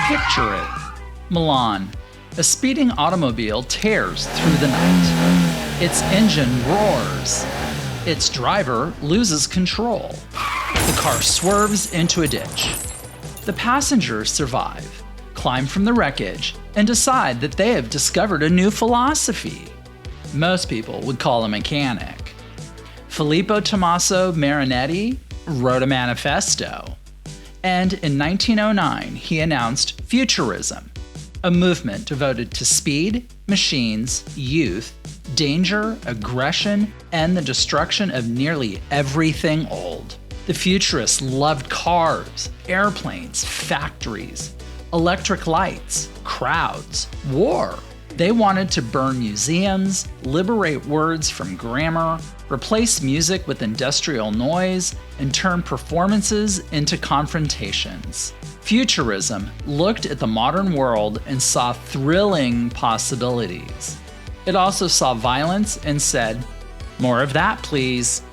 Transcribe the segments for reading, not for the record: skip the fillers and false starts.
Picture it. Milan. A speeding automobile tears through the night. Its engine roars. Its driver loses control. The car swerves into a ditch. The passengers survive, climb from the wreckage, and decide that they have discovered a new philosophy. Most people would call a mechanic. Filippo Tommaso Marinetti wrote a manifesto. And in 1909, he announced Futurism, a movement devoted to speed, machines, youth, danger, aggression, and the destruction of nearly everything old. The Futurists loved cars, airplanes, factories, electric lights, crowds, war. They wanted to burn museums, liberate words from grammar, replace music with industrial noise, and turn performances into confrontations. Futurism looked at the modern world and saw thrilling possibilities. It also saw violence and said, "More of that, please."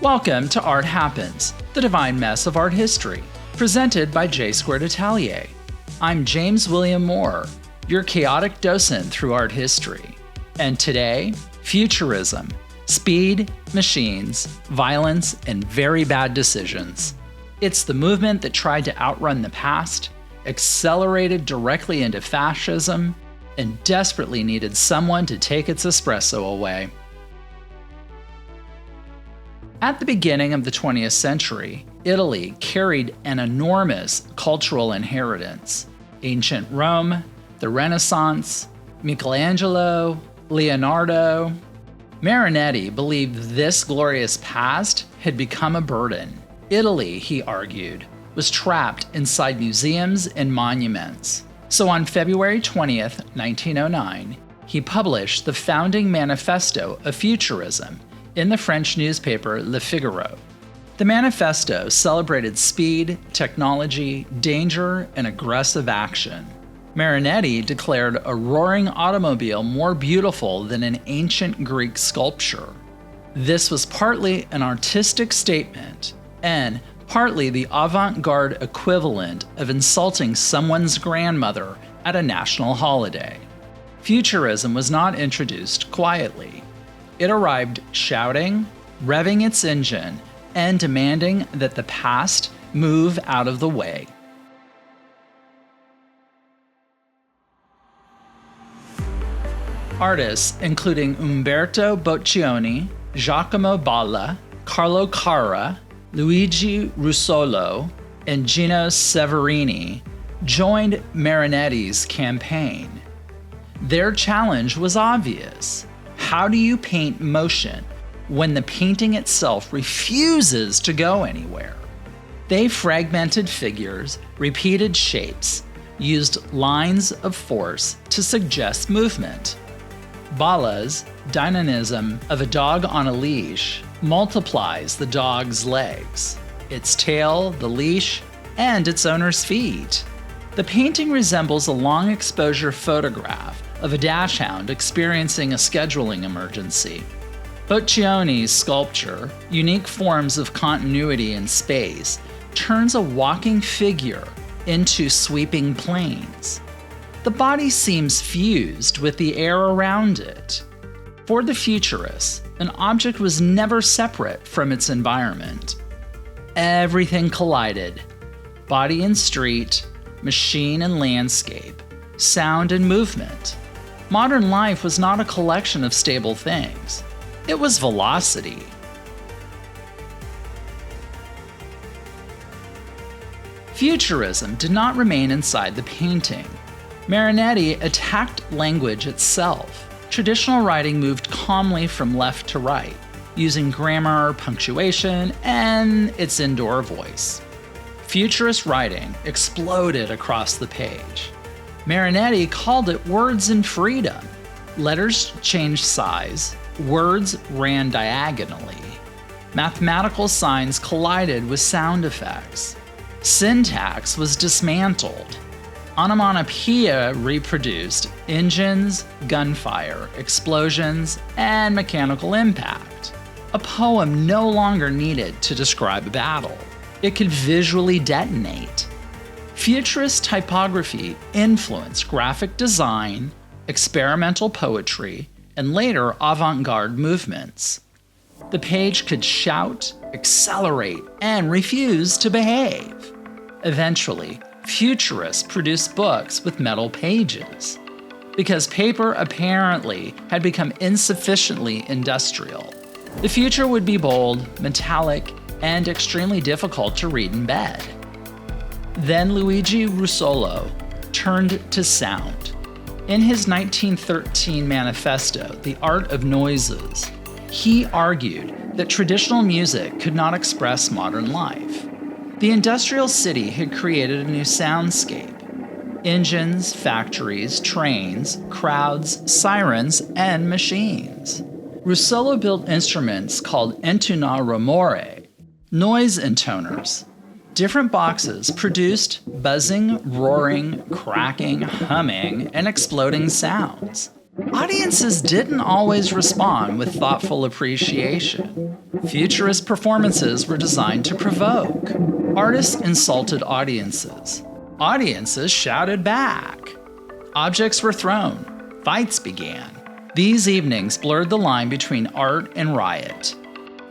Welcome to Art Happens, the divine mess of art history, presented by J Squared Atelier. I'm James William Moore, your chaotic docent through art history. And today, Futurism, speed, machines, violence, and very bad decisions. It's the movement that tried to outrun the past, accelerated directly into fascism, and desperately needed someone to take its espresso away. At the beginning of the 20th century, Italy carried an enormous cultural inheritance. Ancient Rome, the Renaissance, Michelangelo, Leonardo. Marinetti believed this glorious past had become a burden. Italy, he argued, was trapped inside museums and monuments. So on February 20th, 1909, he published the founding manifesto of Futurism in the French newspaper Le Figaro. The manifesto celebrated speed, technology, danger, and aggressive action. Marinetti declared a roaring automobile more beautiful than an ancient Greek sculpture. This was partly an artistic statement and partly the avant-garde equivalent of insulting someone's grandmother at a national holiday. Futurism was not introduced quietly. It arrived shouting, revving its engine, and demanding that the past move out of the way. Artists including Umberto Boccioni, Giacomo Balla, Carlo Carra, Luigi Russolo, and Gino Severini joined Marinetti's campaign. Their challenge was obvious. How do you paint motion when the painting itself refuses to go anywhere? They fragmented figures, repeated shapes, used lines of force to suggest movement. Balla's dynamism of a dog on a leash multiplies the dog's legs, its tail, the leash, and its owner's feet. The painting resembles a long exposure photograph of a dachshund experiencing a scheduling emergency. Boccioni's sculpture, unique forms of continuity in space, turns a walking figure into sweeping planes. The body seems fused with the air around it. For the Futurists, an object was never separate from its environment. Everything collided: body and street, machine and landscape, sound and movement. Modern life was not a collection of stable things. It was velocity. Futurism did not remain inside the painting. Marinetti attacked language itself. Traditional writing moved calmly from left to right, using grammar, punctuation, and its indoor voice. Futurist writing exploded across the page. Marinetti called it words and freedom. Letters changed size, words ran diagonally. Mathematical signs collided with sound effects. Syntax was dismantled. Onomatopoeia reproduced engines, gunfire, explosions, and mechanical impact. A poem no longer needed to describe a battle. It could visually detonate. Futurist typography influenced graphic design, experimental poetry, and later avant-garde movements. The page could shout, accelerate, and refuse to behave. Eventually, Futurists produced books with metal pages. Because paper apparently had become insufficiently industrial, the future would be bold, metallic, and extremely difficult to read in bed. Then Luigi Russolo turned to sound. In his 1913 manifesto, The Art of Noises, he argued that traditional music could not express modern life. The industrial city had created a new soundscape. Engines, factories, trains, crowds, sirens, and machines. Russolo built instruments called intonar rumore, noise intoners. Different boxes produced buzzing, roaring, cracking, humming, and exploding sounds. Audiences didn't always respond with thoughtful appreciation. Futurist performances were designed to provoke. Artists insulted audiences. Audiences shouted back. Objects were thrown. Fights began. These evenings blurred the line between art and riot.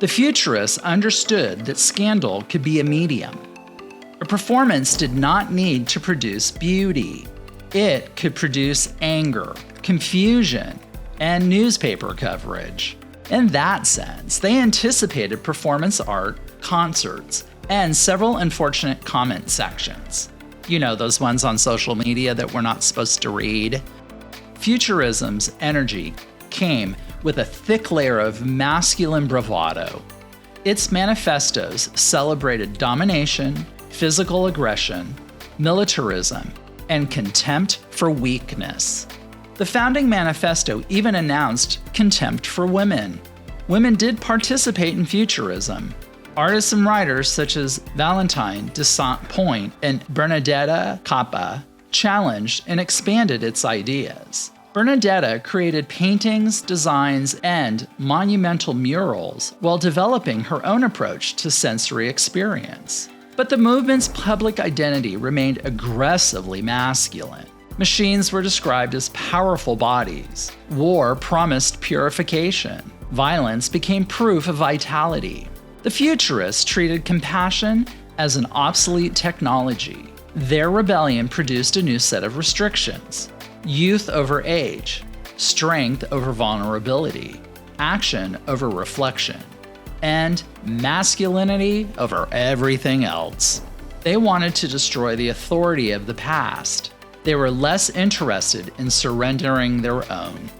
The Futurists understood that scandal could be a medium. A performance did not need to produce beauty. It could produce anger, confusion, and newspaper coverage. In that sense, they anticipated performance art, concerts, and several unfortunate comment sections. You know, those ones on social media that we're not supposed to read. Futurism's energy came with a thick layer of masculine bravado. Its manifestos celebrated domination, physical aggression, militarism, and contempt for weakness. The founding manifesto even announced contempt for women. Women did participate in Futurism. Artists and writers such as Valentine de Saint-Point and Bernadetta Capa challenged and expanded its ideas. Bernadetta created paintings, designs, and monumental murals while developing her own approach to sensory experience. But the movement's public identity remained aggressively masculine. Machines were described as powerful bodies. War promised purification. Violence became proof of vitality. The Futurists treated compassion as an obsolete technology. Their rebellion produced a new set of restrictions: youth over age, strength over vulnerability, action over reflection, and masculinity over everything else. They wanted to destroy the authority of the past. They were less interested in surrendering their own.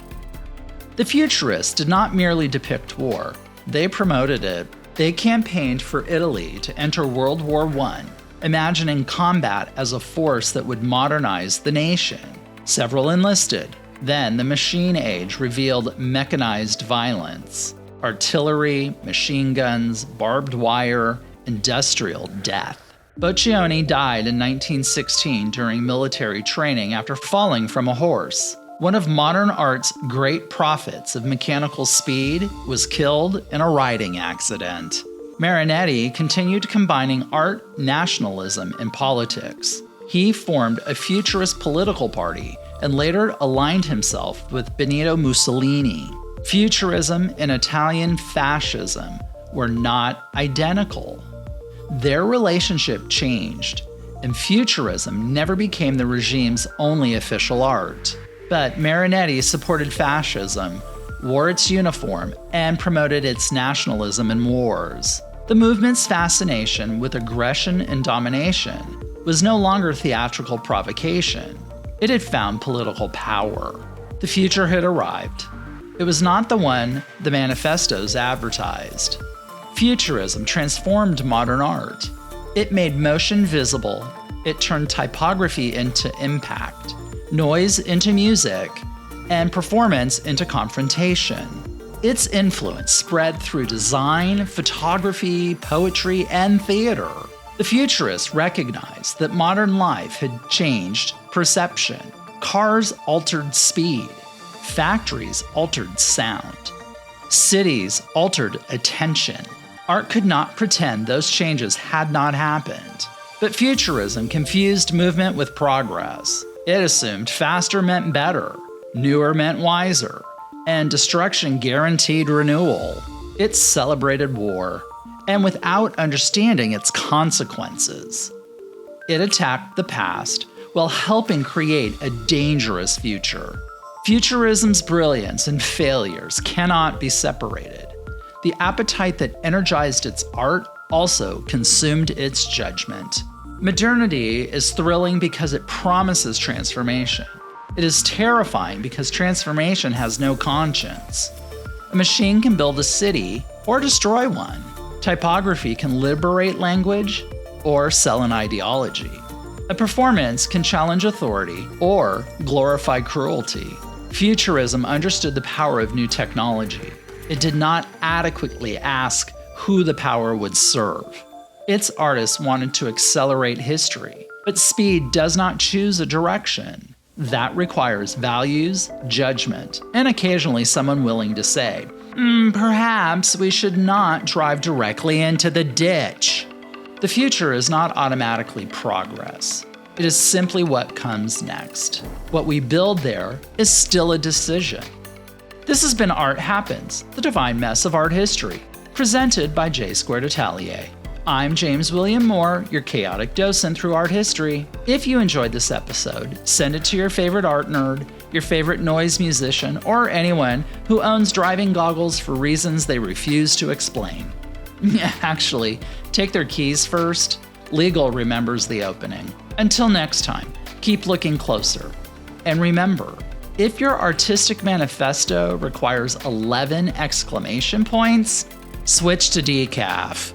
The Futurists did not merely depict war, they promoted it. They campaigned for Italy to enter World War I, imagining combat as a force that would modernize the nation. Several enlisted. Then the machine age revealed mechanized violence. Artillery, machine guns, barbed wire, industrial death. Boccioni died in 1916 during military training after falling from a horse. One of modern art's great prophets of mechanical speed was killed in a riding accident. Marinetti continued combining art, nationalism, and politics. He formed a futurist political party and later aligned himself with Benito Mussolini. Futurism and Italian fascism were not identical. Their relationship changed, and Futurism never became the regime's only official art. But Marinetti supported fascism, wore its uniform, and promoted its nationalism in wars. The movement's fascination with aggression and domination was no longer theatrical provocation. It had found political power. The future had arrived. It was not the one the manifestos advertised. Futurism transformed modern art. It made motion visible. It turned typography into impact, noise into music, and performance into confrontation. Its influence spread through design, photography, poetry, and theater. The Futurists recognized that modern life had changed perception. Cars altered speed. Factories altered sound. Cities altered attention. Art could not pretend those changes had not happened. But Futurism confused movement with progress. It assumed faster meant better, newer meant wiser, and destruction guaranteed renewal. It celebrated war, and without understanding its consequences. It attacked the past while helping create a dangerous future. Futurism's brilliance and failures cannot be separated. The appetite that energized its art also consumed its judgment. Modernity is thrilling because it promises transformation. It is terrifying because transformation has no conscience. A machine can build a city or destroy one. Typography can liberate language or sell an ideology. A performance can challenge authority or glorify cruelty. Futurism understood the power of new technology. It did not adequately ask who the power would serve. Its artists wanted to accelerate history, but speed does not choose a direction. That requires values, judgment, and occasionally someone willing to say, perhaps we should not drive directly into the ditch. The future is not automatically progress. It is simply what comes next. What we build there is still a decision. This has been Art Happens, the divine mess of art history, presented by J Squared Atelier. I'm James William Moore, your chaotic docent through art history. If you enjoyed this episode, send it to your favorite art nerd, your favorite noise musician, or anyone who owns driving goggles for reasons they refuse to explain. Actually, take their keys first. Legal remembers the opening. Until next time, keep looking closer. And remember, if your artistic manifesto requires 11 exclamation points, switch to decaf.